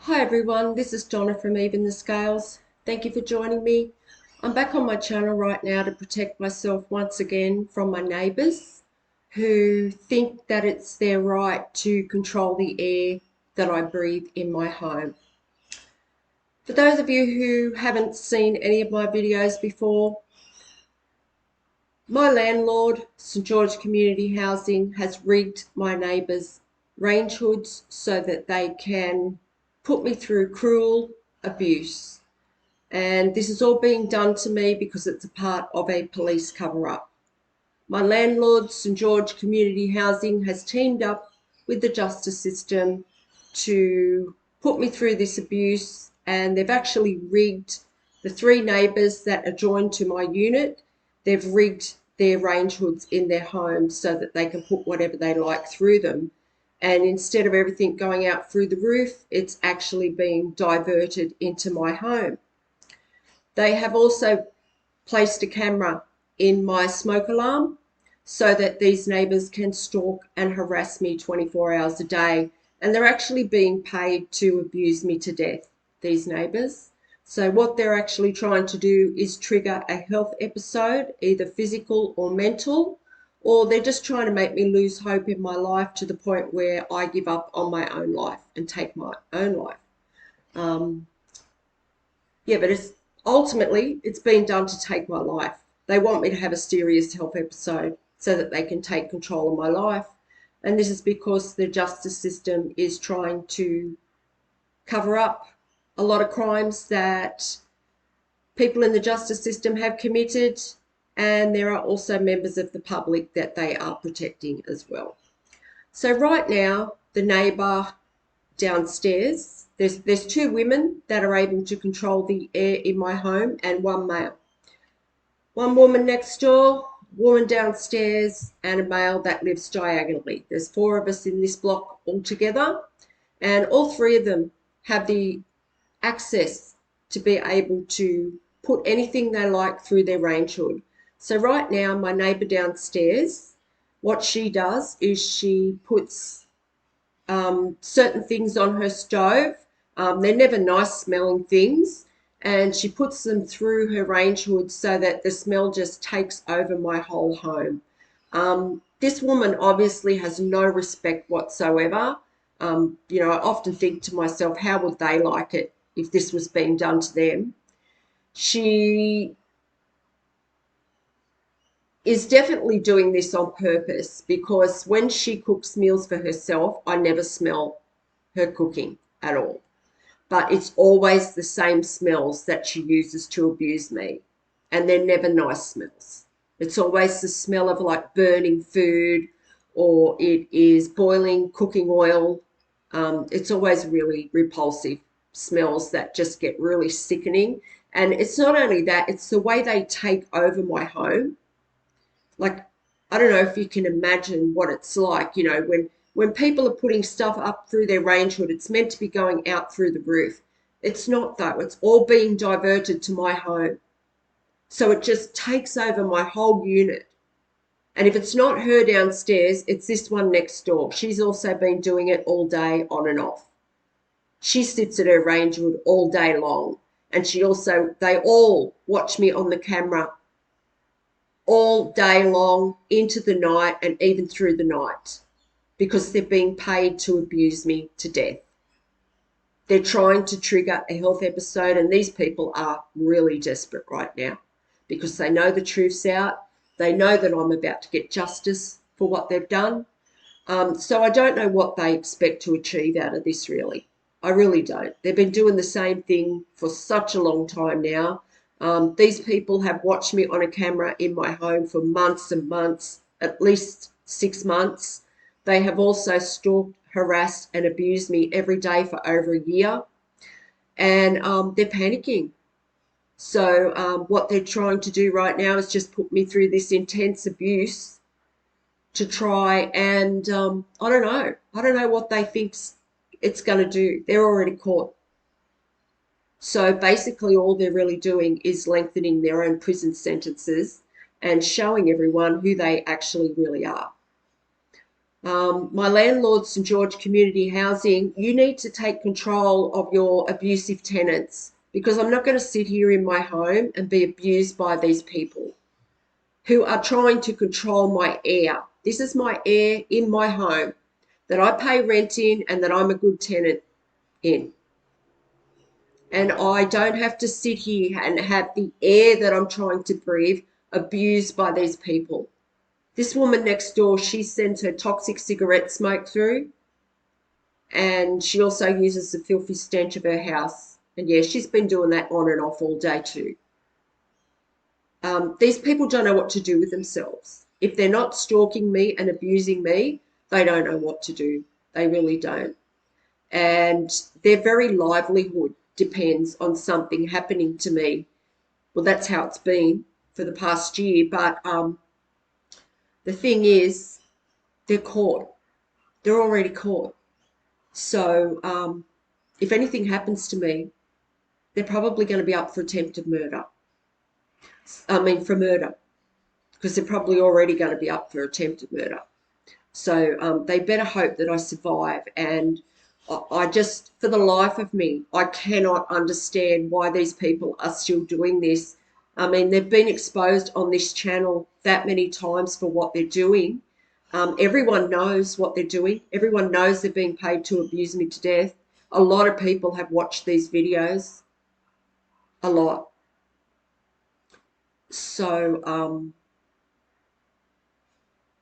Hi everyone, this is Donna from Even the Scales. Thank you for joining me. I'm back on my channel right now to protect myself once again from my neighbours who think that it's their right to control the air that I breathe in my home. For those of you who haven't seen any of my videos before, my landlord, St George Community Housing, has rigged my neighbours' range hoods so that they can put me through cruel abuse. And this is all being done to me because it's a part of a police cover-up. My landlord, St George Community Housing, has teamed up with the justice system to put me through this abuse, and they've actually rigged the three neighbours that are joined to my unit. They've rigged their range hoods in their homes so that they can put whatever they like through them. And instead of everything going out through the roof, it's actually being diverted into my home. They have also placed a camera in my smoke alarm so that these neighbours can stalk and harass me 24 hours a day. And they're actually being paid to abuse me to death, these neighbours. So what they're actually trying to do is trigger a health episode, either physical or mental, or they're just trying to make me lose hope in my life to the point where I give up on my own life and take my own life. But it's been done to take my life. They want me to have a serious health episode so that they can take control of my life. And this is because the justice system is trying to cover up a lot of crimes that people in the justice system have committed, and there are also members of the public that they are protecting as well. So right now, the neighbour downstairs, there's two women that are able to control the air in my home and one male. One woman next door, woman downstairs, and a male that lives diagonally. There's four of us in this block altogether, and all three of them have the access to be able to put anything they like through their range hood. So right now, my neighbour downstairs, what she does is she puts certain things on her stove. They're never nice smelling things, and she puts them through her range hood so that the smell just takes over my whole home. This woman obviously has no respect whatsoever. I often think to myself, how would they like it if this was being done to them? She is definitely doing this on purpose, because when she cooks meals for herself, I never smell her cooking at all. But it's always the same smells that she uses to abuse me, and they're never nice smells. It's always the smell of like burning food, or it is boiling cooking oil. It's always really repulsive smells that just get really sickening. And it's not only that, it's the way they take over my home. Like, I don't know if you can imagine what it's like, when people are putting stuff up through their range hood, it's meant to be going out through the roof. It's not though. It's all being diverted to my home. So it just takes over my whole unit. And if it's not her downstairs, it's this one next door. She's also been doing it all day on and off. She sits at her range hood all day long. And they all watch me on the camera all day long, into the night, and even through the night, because they're being paid to abuse me to death. They're trying to trigger a health episode, and these people are really desperate right now because they know the truth's out. They know that I'm about to get justice for what they've done. So I don't know what they expect to achieve out of this, really. I really don't. They've been doing the same thing for such a long time now. These people have watched me on a camera in my home for months and months, at least 6 months. They have also stalked, harassed, and abused me every day for over a year. And they're panicking. So what they're trying to do right now is just put me through this intense abuse to try and, I don't know. I don't know what they think it's going to do. They're already caught. So basically all they're really doing is lengthening their own prison sentences and showing everyone who they actually really are. My landlord, St George Community Housing, you need to take control of your abusive tenants, because I'm not going to sit here in my home and be abused by these people who are trying to control my air. This is my air in my home that I pay rent in and that I'm a good tenant in. And I don't have to sit here and have the air that I'm trying to breathe abused by these people. This woman next door, she sends her toxic cigarette smoke through, and she also uses the filthy stench of her house. And yeah, she's been doing that on and off all day too. These people don't know what to do with themselves. If they're not stalking me and abusing me, they don't know what to do. They really don't. And their very livelihood depends on something happening to me. Well, that's how it's been for the past year. But the thing is, they're caught. They're already caught. So if anything happens to me, they're probably going to be up for attempted murder. For murder, because they're probably already going to be up for attempted murder. So they better hope that I survive. And I just, for the life of me, I cannot understand why these people are still doing this. They've been exposed on this channel that many times for what they're doing. Everyone knows what they're doing. Everyone knows they're being paid to abuse me to death. A lot of people have watched these videos. A lot. So,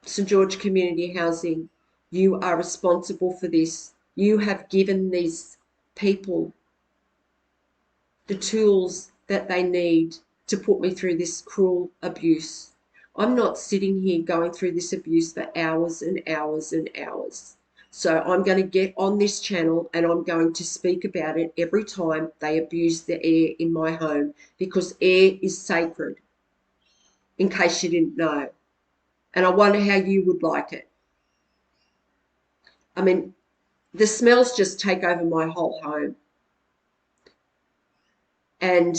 St George Community Housing, you are responsible for this. You have given these people the tools that they need to put me through this cruel abuse. I'm not sitting here going through this abuse for hours and hours and hours. So I'm going to get on this channel and I'm going to speak about it every time they abuse the air in my home, because air is sacred, in case you didn't know. And I wonder how you would like it. I mean, the smells just take over my whole home. And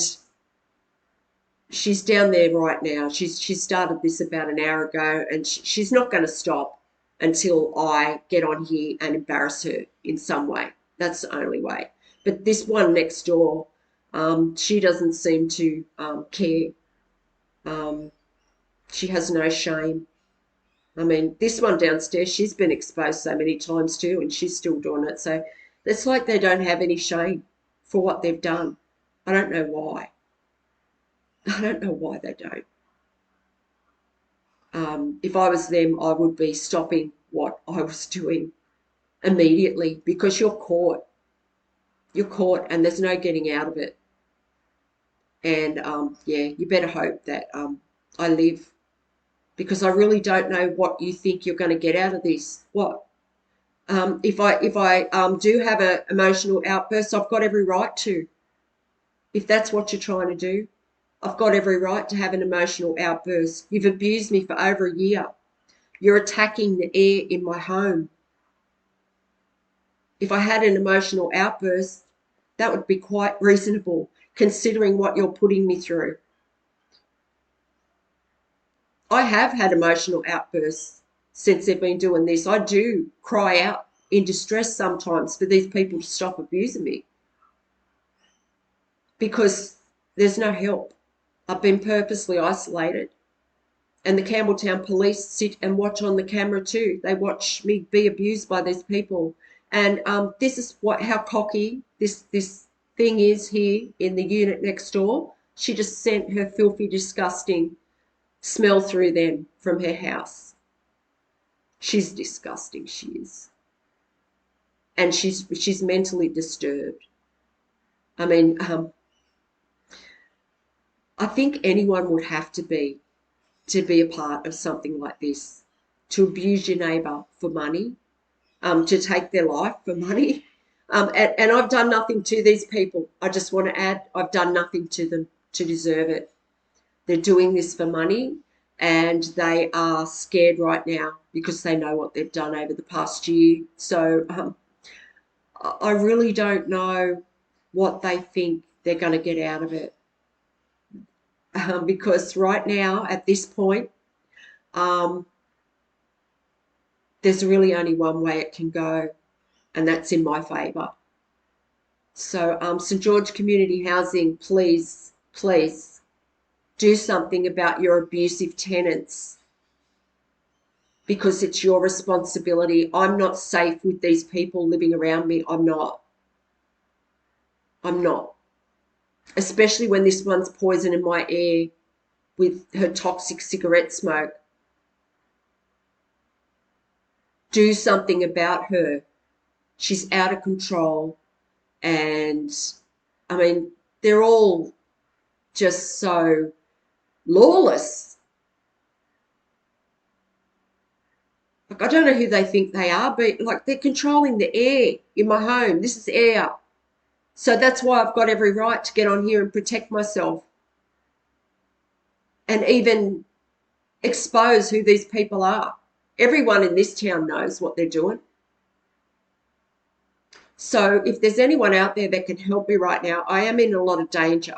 she's down there right now. She started this about an hour ago, and she's not going to stop until I get on here and embarrass her in some way. That's the only way. But this one next door, she doesn't seem to care. She has no shame. This one downstairs, she's been exposed so many times too, and she's still doing it. So it's like they don't have any shame for what they've done. I don't know why. I don't know why they don't. If I was them, I would be stopping what I was doing immediately, because you're caught. You're caught, and there's no getting out of it. And yeah, you better hope that I live, because I really don't know what you think you're going to get out of this. What? If I do have an emotional outburst, I've got every right to. If that's what you're trying to do, I've got every right to have an emotional outburst. You've abused me for over a year. You're attacking the air in my home. If I had an emotional outburst, that would be quite reasonable, considering what you're putting me through. I have had emotional outbursts since they've been doing this. I do cry out in distress sometimes for these people to stop abusing me, because there's no help. I've been purposely isolated. And the Campbelltown police sit and watch on the camera too. They watch me be abused by these people. And this is how cocky this thing is here in the unit next door. She just sent her filthy, disgusting smell through them from her house. She's disgusting, she is. And she's mentally disturbed. I think anyone would have to be a part of something like this, to abuse your neighbour for money, to take their life for money. And I've done nothing to these people. I just want to add, I've done nothing to them to deserve it. They're doing this for money, and they are scared right now because they know what they've done over the past year. So I really don't know what they think they're going to get out of it. Because right now, at this point, they're there's really only one way it can go, and that's in my favour. So St George Community Housing, please, please do something about your abusive tenants, because it's your responsibility. I'm not safe with these people living around me. I'm not. I'm not. Especially when this one's poisoning my air with her toxic cigarette smoke. Do something about her. She's out of control. And, I mean, they're all just so lawless. Like, I don't know who they think they are, but, like, they're controlling the air in my home. This is air. So that's why I've got every right to get on here and protect myself. And even expose who these people are. Everyone in this town knows what they're doing. So if there's anyone out there that can help me right now, I am in a lot of danger,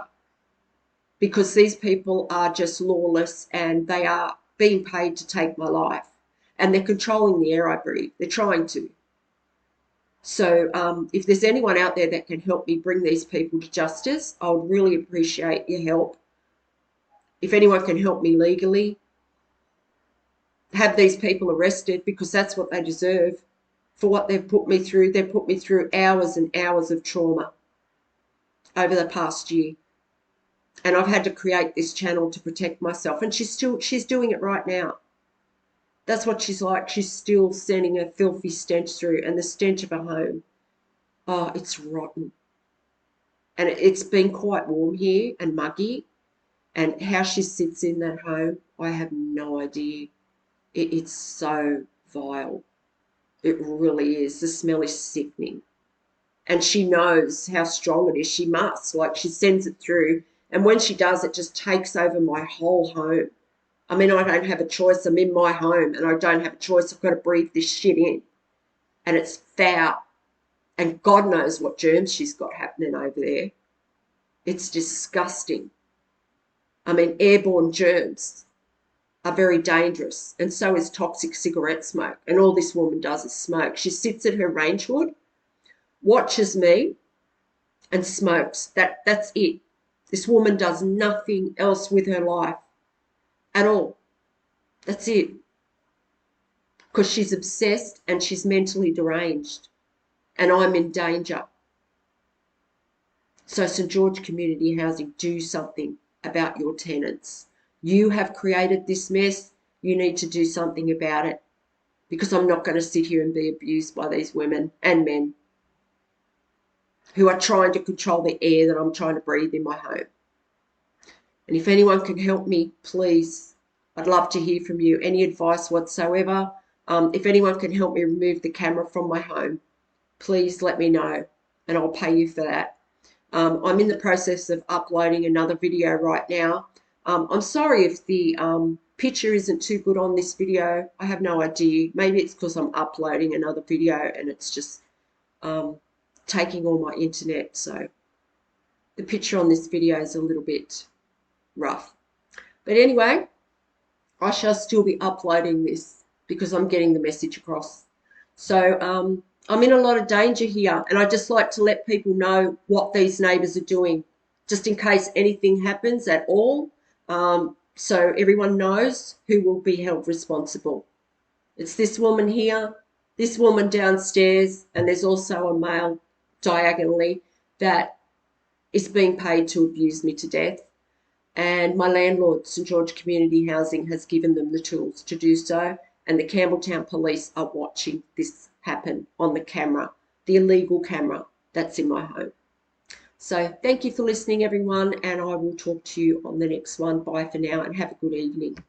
because these people are just lawless and they are being paid to take my life, and they're controlling the air I breathe. They're trying to. So if there's anyone out there that can help me bring these people to justice, I would really appreciate your help. If anyone can help me legally, have these people arrested, because that's what they deserve for what they've put me through. They've put me through hours and hours of trauma over the past year. And I've had to create this channel to protect myself. And she's doing it right now. That's what she's like. She's still sending a filthy stench through, and the stench of her home. Oh, it's rotten. And it's been quite warm here and muggy. And how she sits in that home, I have no idea. It's so vile. It really is. The smell is sickening. And she knows how strong it is. She must. Like, she sends it through. And when she does, it just takes over my whole home. I mean, I don't have a choice. I'm in my home and I don't have a choice. I've got to breathe this shit in. And it's foul. And God knows what germs she's got happening over there. It's disgusting. I mean, airborne germs are very dangerous, and so is toxic cigarette smoke. And all this woman does is smoke. She sits at her range hood, watches me, and smokes. That's it. This woman does nothing else with her life at all. That's it. Because she's obsessed and she's mentally deranged, and I'm in danger. So St George Community Housing, do something about your tenants. You have created this mess. You need to do something about it, because I'm not going to sit here and be abused by these women and men who are trying to control the air that I'm trying to breathe in my home. And if anyone can help me, please, I'd love to hear from you. Any advice whatsoever. If anyone can help me remove the camera from my home, please let me know, and I'll pay you for that. I'm in the process of uploading another video right now. I'm sorry if the picture isn't too good on this video. I have no idea. Maybe it's because I'm uploading another video and it's just taking all my internet. So the picture on this video is a little bit rough. But anyway, I shall still be uploading this because I'm getting the message across. So I'm in a lot of danger here, and I just like to let people know what these neighbours are doing, just in case anything happens at all, so everyone knows who will be held responsible. It's this woman here, this woman downstairs, and there's also a male diagonally that is being paid to abuse me to death. And my landlord, St George Community Housing, has given them the tools to do so, and the Campbelltown Police are watching this happen on the camera, the illegal camera that's in my home. So thank you for listening, everyone, and I will talk to you on the next one. Bye for now, and have a good evening.